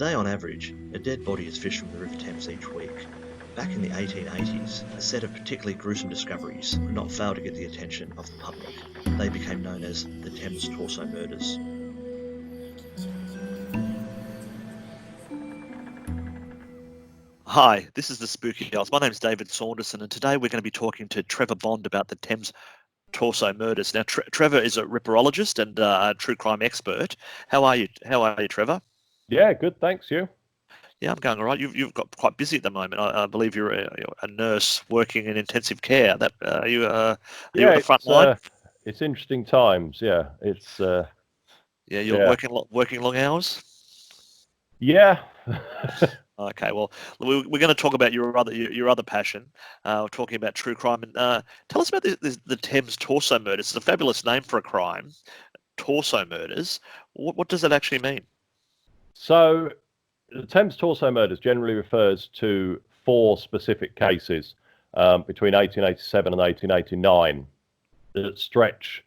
Today, on average, a dead body is fished from the River Thames each week. Back in the 1880s, a set of particularly gruesome discoveries could not fail to get the attention of the public. They became known as the Thames Torso Murders. Hi, this is the Spooky House. My name's David Saunderson, and today we're going to be talking to Trevor Bond about the Thames Torso Murders. Now, Trevor is a ripperologist and a true crime expert. How are you? Trevor? Yeah, good. Thanks. You? Yeah, I'm going all right. You've got quite busy at the moment. I believe you're a nurse working in intensive care. Are you at the front line? It's interesting times. Yeah, it's. You're working long hours. Yeah. Okay, well, we're going to talk about your other passion. We're talking about true crime. And tell us about the Thames Torso Murders. It's a fabulous name for a crime. Torso Murders. What does that actually mean? So, the Thames Torso Murders generally refers to 4 specific cases between 1887 and 1889 that stretch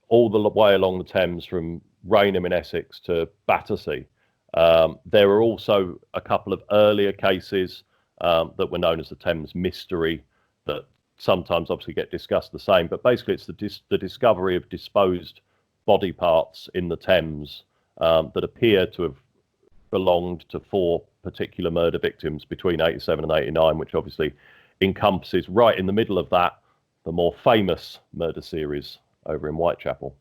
all the way along the Thames from Rainham in Essex to Battersea. There were also a couple of earlier cases that were known as the Thames Mystery that sometimes obviously get discussed the same, but basically it's the discovery of disposed body parts in the Thames that appear to have belonged to 4 particular murder victims between 87 and 89, which obviously encompasses right in the middle of that the more famous murder series over in Whitechapel.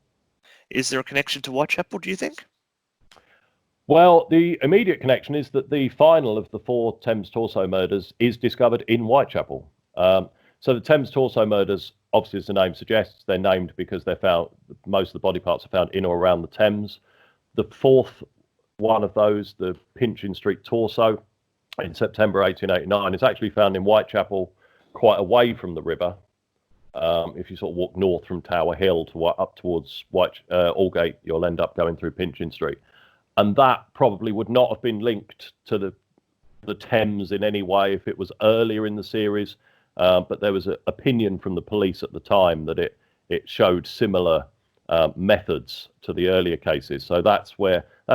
Is there a connection to Whitechapel, do you think? Well, the immediate connection is that the final of the 4 Thames Torso Murders is discovered in Whitechapel. So the Thames Torso Murders, obviously as the name suggests, they're named because most of the body parts are found in or around the Thames. The 4th one of those, the Pinchin Street Torso, in September 1889, is actually found in Whitechapel, quite away from the river. If you sort of walk north from Tower Hill to up towards Aldgate, you'll end up going through Pinchin Street. And that probably would not have been linked to the Thames in any way if it was earlier in the series. But there was an opinion from the police at the time that it showed similar methods to the earlier cases. So that's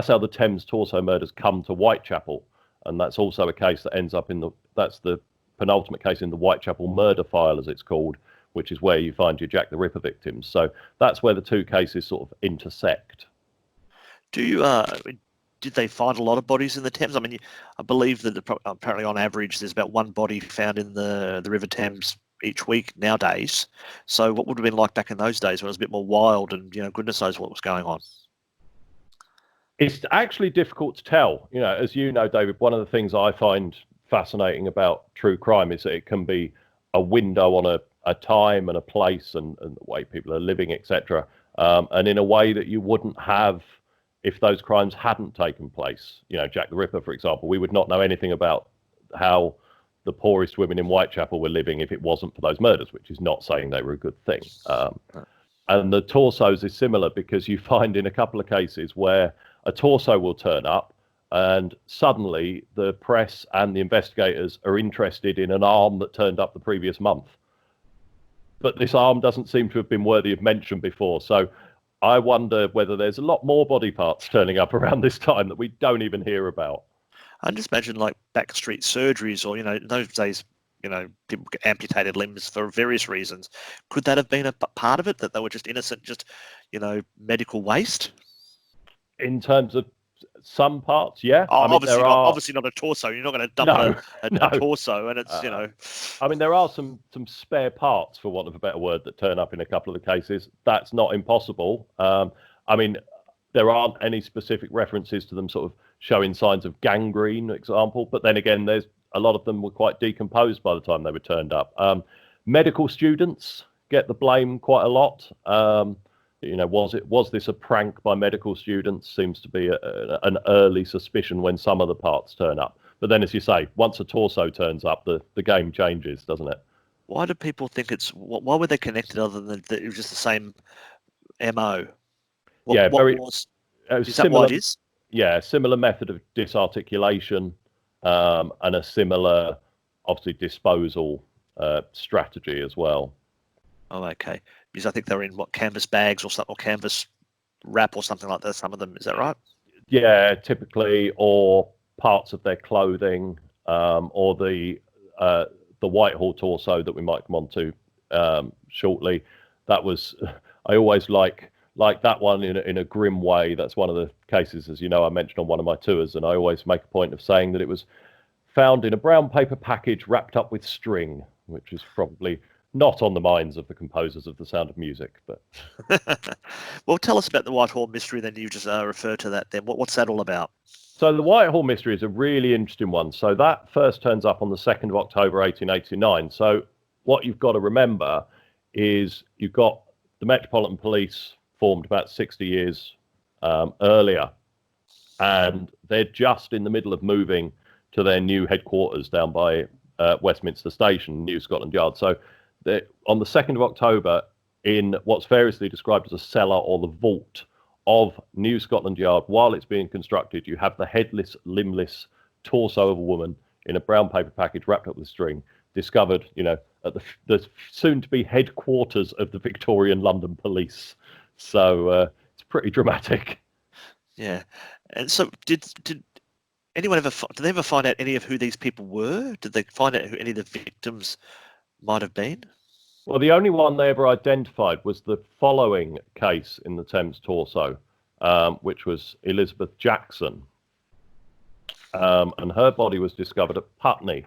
how the Thames Torso Murders come to Whitechapel. And that's also a case that ends up that's the penultimate case in the Whitechapel murder file, as it's called, which is where you find your Jack the Ripper victims. So that's where the 2 cases sort of intersect. Did they find a lot of bodies in the Thames? I mean, I believe that apparently on average there's about 1 body found in the River Thames each week nowadays. So what would have been like back in those days when it was a bit more wild and, goodness knows what was going on? It's actually difficult to tell. As you know, David, one of the things I find fascinating about true crime is that it can be a window on a time and a place and the way people are living, etc. And in a way that you wouldn't have if those crimes hadn't taken place. Jack the Ripper, for example, we would not know anything about how the poorest women in Whitechapel were living if it wasn't for those murders, which is not saying they were a good thing. And the torsos is similar because you find in a couple of cases where a torso will turn up and suddenly the press and the investigators are interested in an arm that turned up the previous month. But this arm doesn't seem to have been worthy of mention before. So I wonder whether there's a lot more body parts turning up around this time that we don't even hear about. I just imagine like backstreet surgeries or, in those days, people get amputated limbs for various reasons. Could that have been a part of it, that they were just innocent, medical waste? In terms of some parts, yeah. Obviously not a torso. You're not going to dump a torso, and it's I mean, there are some spare parts, for want of a better word, that turn up in a couple of the cases. That's not impossible. I mean, there aren't any specific references to them sort of showing signs of gangrene, for example. But then again, there's a lot of them were quite decomposed by the time they were turned up. Medical students get the blame quite a lot. Was this a prank by medical students? Seems to be an early suspicion when some of the parts turn up. But then, as you say, once a torso turns up, the game changes, doesn't it? Why do people think why were they connected other than that it was just the same MO? Is that what it is? Yeah, similar method of disarticulation and a similar, obviously, disposal strategy as well. Oh, okay. Because I think they're in canvas bags or something, or canvas wrap or something like that. Some of them, is that right? Yeah, typically, or parts of their clothing, or the Whitehall torso that we might come on to shortly. That was, I always like that one in a grim way. That's one of the cases, as you know, I mentioned on one of my tours, and I always make a point of saying that it was found in a brown paper package wrapped up with string, which is probably not on the minds of the composers of The Sound of Music. But well, tell us about the Whitehall Mystery. Then you just refer to that. Then what's that all about? So the Whitehall Mystery is a really interesting one. So that first turns up on the 2nd of October 1889. So what you've got to remember is you've got the Metropolitan Police formed about 60 years earlier, and they're just in the middle of moving to their new headquarters down by Westminster Station, New Scotland Yard. So on the 2nd of October, in what's variously described as a cellar or the vault of New Scotland Yard, while it's being constructed, you have the headless, limbless torso of a woman in a brown paper package wrapped up with string, discovered, at the soon-to-be headquarters of the Victorian London Police. So it's pretty dramatic. Yeah. And so did anyone did they ever find out any of who these people were? Did they find out who any of the victims might have been? Well, the only one they ever identified was the following case in the Thames Torso, which was Elizabeth Jackson. And her body was discovered at Putney,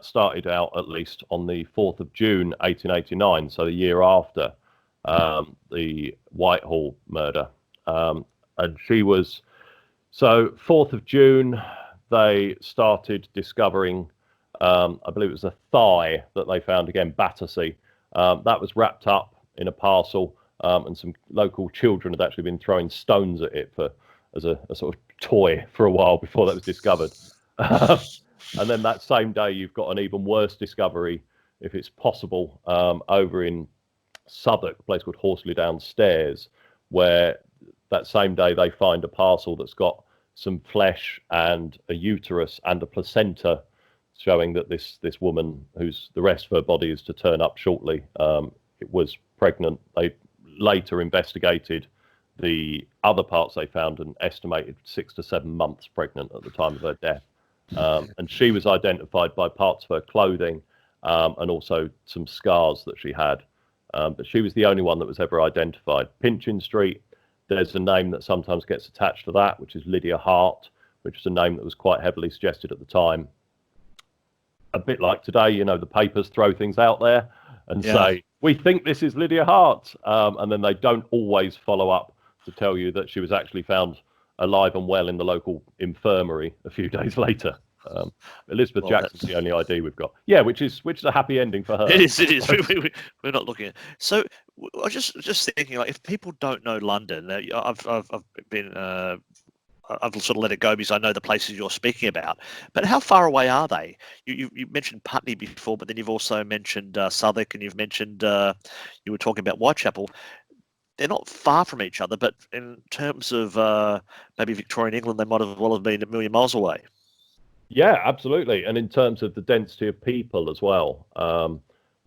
started out at least on the 4th of June, 1889, so the year after the Whitehall murder. And she was, so 4th of June, they started discovering, I believe it was a thigh that they found, again, Battersea. That was wrapped up in a parcel, and some local children had actually been throwing stones at it as a sort of toy for a while before that was discovered. And then that same day, you've got an even worse discovery, if it's possible, over in Southwark, a place called Horsley Downstairs, where that same day they find a parcel that's got some flesh and a uterus and a placenta, showing that this woman, who's the rest of her body is to turn up shortly, it was pregnant. They later investigated the other parts they found and estimated 6 to 7 months pregnant at the time of her death. And she was identified by parts of her clothing, and also some scars that she had. But she was the only one that was ever identified. Pinchin Street, there's a name that sometimes gets attached to that, which is Lydia Hart, which is a name that was quite heavily suggested at the time. A bit like today, the papers throw things out there and say, we think this is Lydia Hart. And then they don't always follow up to tell you that she was actually found alive and well in the local infirmary a few days later. Elizabeth Jackson's the only ID we've got. Yeah, which is a happy ending for her. It is. We're not looking at. So I was just thinking, like, if people don't know London, I've been I've sort of let it go because I know the places you're speaking about. But how far away are they? You mentioned Putney before, but then you've also mentioned Southwark, and you've mentioned you were talking about Whitechapel. They're not far from each other, but in terms of maybe Victorian England, they might as well have been a million miles away. Yeah, absolutely. And in terms of the density of people as well.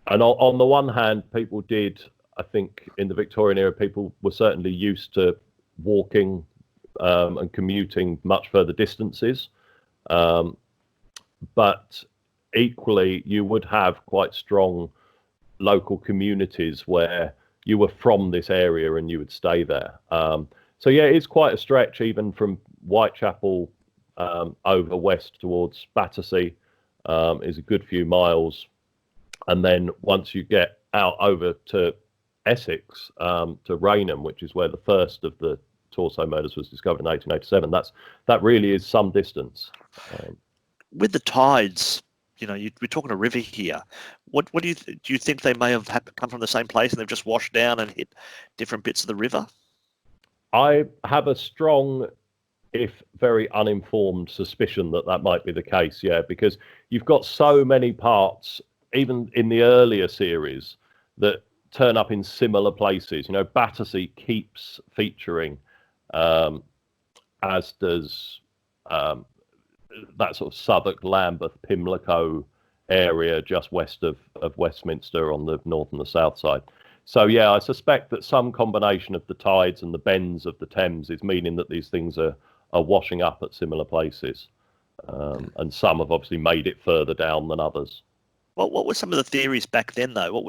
And on the one hand, people did, I think in the Victorian era, people were certainly used to walking and commuting much further distances. But equally, you would have quite strong local communities where you were from this area and you would stay there. So yeah, it's quite a stretch even from Whitechapel over west towards Battersea, is a good few miles. And then once you get out over to Essex, to Rainham, which is where the first of the Torso Murders was discovered in 1887, that really is some distance. With the tides, we're talking a river here. What do you think they may have come from the same place and they've just washed down and hit different bits of the river? I have a strong, if very uninformed, suspicion that might be the case, yeah, because you've got so many parts, even in the earlier series, that turn up in similar places. Battersea keeps featuring, as does that sort of Southwark, Lambeth, Pimlico area just west of Westminster on the north and the south side. So yeah, I suspect that some combination of the tides and the bends of the Thames is meaning that these things are washing up at similar places. and some have obviously made it further down than others. What were some of the theories back then, though?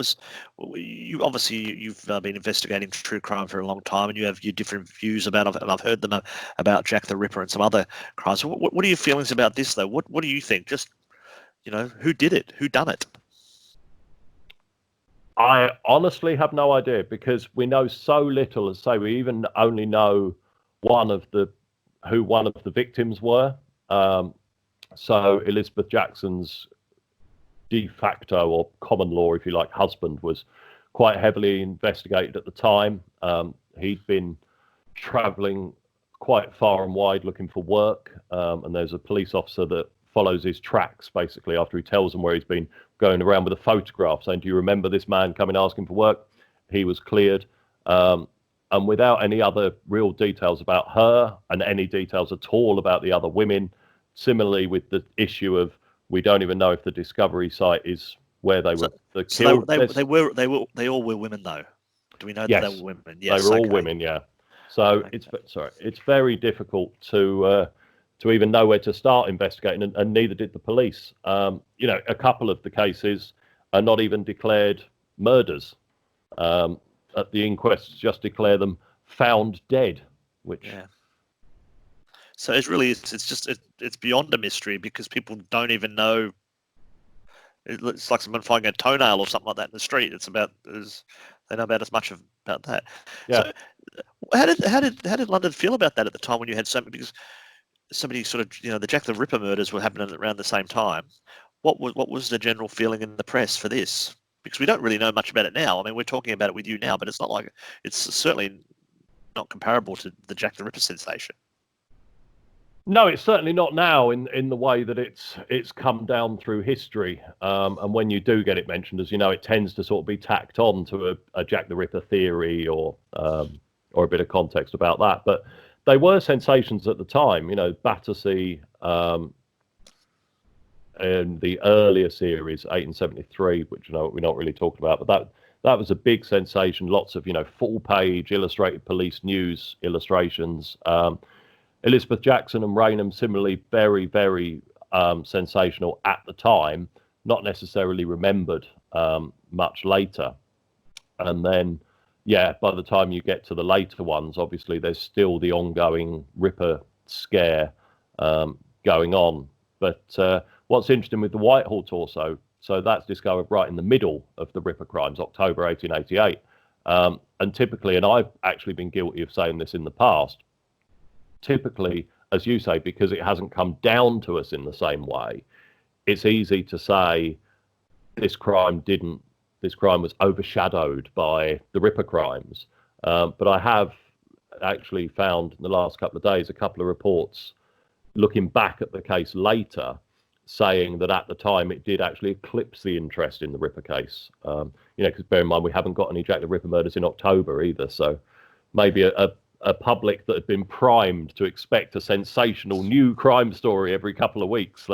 You obviously you've been investigating true crime for a long time, and you have your different views about it, and I've heard them about Jack the Ripper and some other crimes. What are your feelings about this, though? What do you think? Just, who did it? Who done it? I honestly have no idea, because we know so little. As say, we even only know who one of the victims were. So Elizabeth Jackson's de facto, or common law, if you like, husband was quite heavily investigated at the time. He'd been travelling quite far and wide looking for work, and there's a police officer that follows his tracks basically after he tells them where he's been, going around with a photograph saying, "Do you remember this man coming asking for work?" He was cleared, and without any other real details about her and any details at all about the other women. Similarly with the issue of, we don't even know if the discovery site is where they were killed. They all were women, though. Do we know that they were women? Yes, they were all women. Yeah. So it's very difficult to even know where to start investigating, and neither did the police. A couple of the cases are not even declared murders. At the inquest, just declare them found dead, which. Yeah. So it's beyond a mystery, because people don't even know. It's like someone finding a toenail or something like that in the street. They know about as much about that. Yeah. So how did London feel about that at the time, when you had because somebody sort of, the Jack the Ripper murders were happening around the same time? What was the general feeling in the press for this? Because we don't really know much about it now. I mean, we're talking about it with you now, but it's certainly not comparable to the Jack the Ripper sensation. No, it's certainly not now in the way that it's come down through history. And when you do get it mentioned, as you know, it tends to sort of be tacked on to a Jack the Ripper theory or a bit of context about that. But they were sensations at the time. Battersea in the earlier series, 1873, which we're not really talking about, but that was a big sensation. Lots of full-page illustrated police news illustrations. Elizabeth Jackson and Raynham, similarly, very, very sensational at the time, not necessarily remembered much later. And then, by the time you get to the later ones, obviously there's still the ongoing Ripper scare going on. But what's interesting with the Whitehall torso, so that's discovered right in the middle of the Ripper crimes, October 1888. And typically, and I've actually been guilty of saying this in the past, typically, as you say, because it hasn't come down to us in the same way, it's easy to say this crime was overshadowed by the Ripper crimes. But I have actually found in the last couple of days a couple of reports looking back at the case later, saying that at the time it did actually eclipse the interest in the Ripper case. Because bear in mind, we haven't got any Jack the Ripper murders in October either, so maybe a public that had been primed to expect a sensational new crime story every couple of weeks,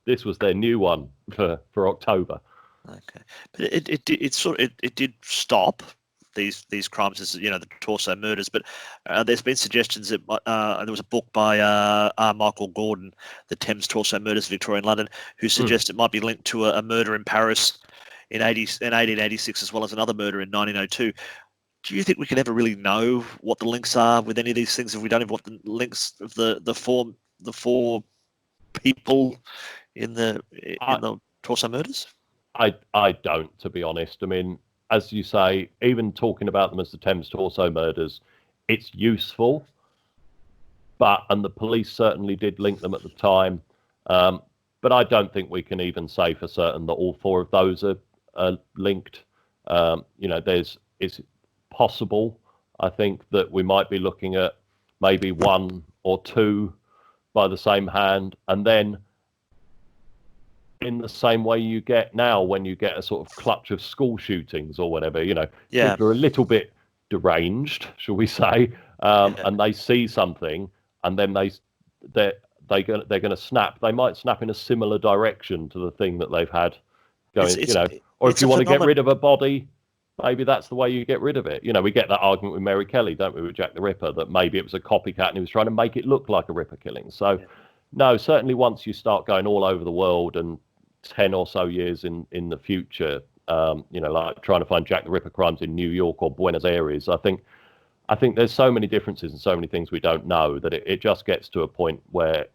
this was their new one for October. Okay, but it did stop these crimes, as the Torso Murders. But there's been suggestions that there was a book by Michael Gordon, the Thames Torso Murders, Victorian London, who suggests it might be linked to a murder in Paris in 1886, as well as another murder in 1902. Do you think we can ever really know what the links are with any of these things if we don't have what the links of the four people in the Torso Murders? I don't, to be honest. I mean, as you say, even talking about them as the Thames Torso Murders, it's useful. And the police certainly did link them at the time. But I don't think we can even say for certain that all four of those are linked. It's possible, I think, that we might be looking at maybe one or two by the same hand, and then in the same way you get now when you get a sort of clutch of school shootings or whatever, people are a little bit deranged, shall we say, and they see something, and then they're going to snap. They might snap in a similar direction to the thing that they've had going, or if you want to get rid of a body, maybe that's the way you get rid of it. We get that argument with Mary Kelly, don't we, with Jack the Ripper, that maybe it was a copycat and he was trying to make it look like a Ripper killing. So No, certainly once you start going all over the world and 10 or so years in the future, like trying to find Jack the Ripper crimes in New York or Buenos Aires, I think there's so many differences and so many things we don't know that it just gets to a point where,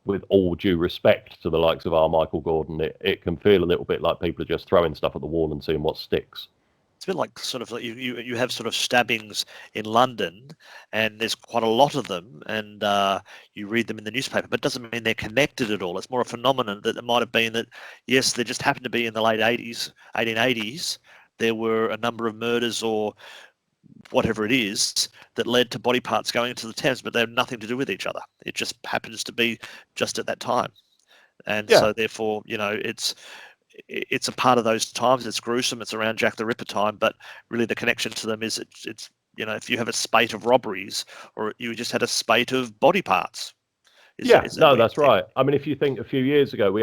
with all due respect to the likes of Michael Gordon, it can feel a little bit like people are just throwing stuff at the wall and seeing what sticks. It's a bit like sort of like you have sort of stabbings in London, and there's quite a lot of them, and you read them in the newspaper, but it doesn't mean they're connected at all. It's more a phenomenon that it might have been that, yes, there just happened to be in the late 1880s, there were a number of murders or whatever it is that led to body parts going into the Thames, but they have nothing to do with each other. It just happens to be just at that time. And so therefore, it's a part of those times. It's gruesome. It's around Jack the Ripper time, but really the connection to them is it's if you have a spate of robberies or you just had a spate of body parts. That's right. I mean, if you think a few years ago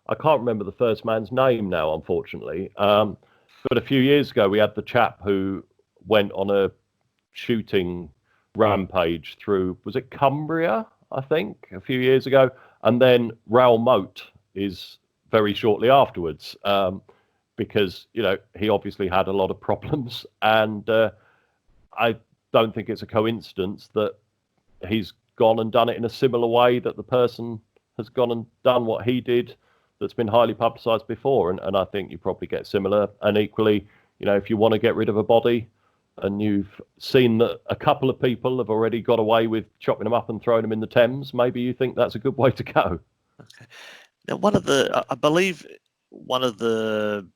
I can't remember the first man's name now, unfortunately, but a few years ago we had the chap who went on a shooting rampage through, was it Cumbria, I think, a few years ago, and then Raoul Moat is very shortly afterwards, because he obviously had a lot of problems, and I don't think it's a coincidence that he's gone and done it in a similar way that the person has gone and done what he did that's been highly publicised before, and I think you probably get similar. And equally, if you want to get rid of a body and you've seen that a couple of people have already got away with chopping them up and throwing them in the Thames, maybe you think that's a good way to go. Okay. Now, I believe one of the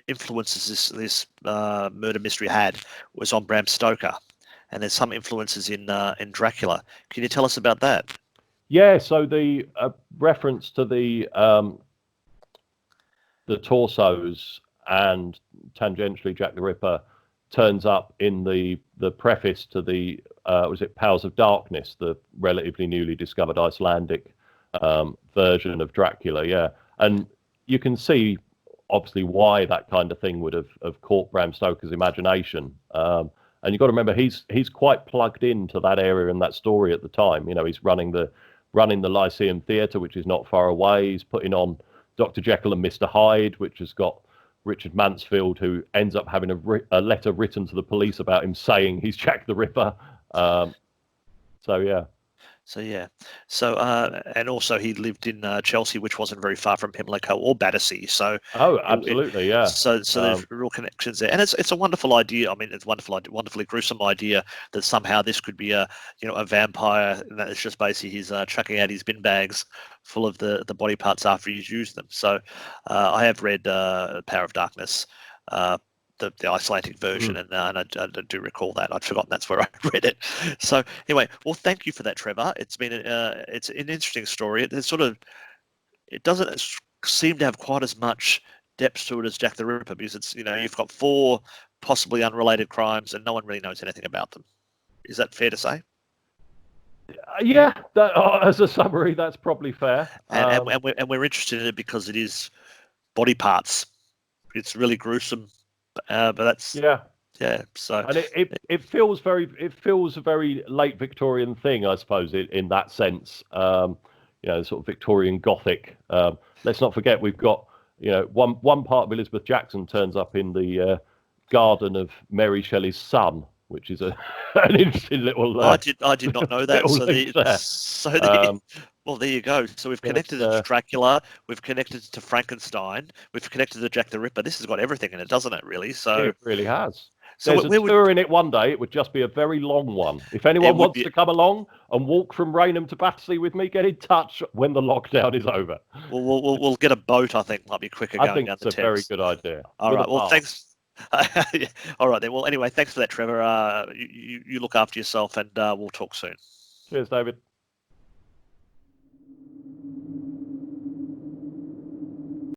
influences this murder mystery had was on Bram Stoker, and there's some influences in Dracula. Can you tell us about that? Yeah, so the reference to the torsos and tangentially Jack the Ripper turns up in the preface to the was it Powers of Darkness, the relatively newly discovered Icelandic version of Dracula. Yeah, and you can see obviously why that kind of thing would have caught Bram Stoker's imagination. And you've got to remember he's quite plugged into that area and that story at the time. He's running the Lyceum Theatre, which is not far away. He's putting on Dr. Jekyll and Mr. Hyde, which has got Richard Mansfield, who ends up having a letter written to the police about him saying he's Jack the Ripper. And also he lived in Chelsea, which wasn't very far from Pimlico or Battersea. So absolutely, yeah. So there's real connections there, and it's a wonderful idea. I mean, it's wonderfully gruesome idea that somehow this could be a vampire, and that it's just basically he's chucking out his bin bags full of the body parts after he's used them. So I have read Power of Darkness. The Icelandic version, and I do recall that. I'd forgotten that's where I read it. So anyway, well, thank you for that, Trevor. It's been it's an interesting story. It doesn't seem to have quite as much depth to it as Jack the Ripper, because it's you've got 4 possibly unrelated crimes and no one really knows anything about them. Is that fair to say? Yeah, as a summary, that's probably fair. And we're interested in it because it is body parts. It's really gruesome. But that's so, and it feels a very late Victorian thing, I suppose, in that sense. Sort of Victorian Gothic. Let's not forget we've got one part of Elizabeth Jackson turns up in the garden of Mary Shelley's son, which is an interesting little. I did not know that. Well, there you go. So we've connected it to Dracula, we've connected it to Frankenstein, we've connected to Jack the Ripper. This has got everything in it, doesn't it, really? So it really has. So there's a tour in it one day. It would just be a very long one. If anyone wants to come along and walk from Rainham to Battersea with me, get in touch when the lockdown is over. We'll get a boat, I think, might be quicker going down the Thames. I think it's a very good idea. All right, well, thanks. All right, then. Well, anyway, thanks for that, Trevor. You look after yourself, and we'll talk soon. Cheers, David.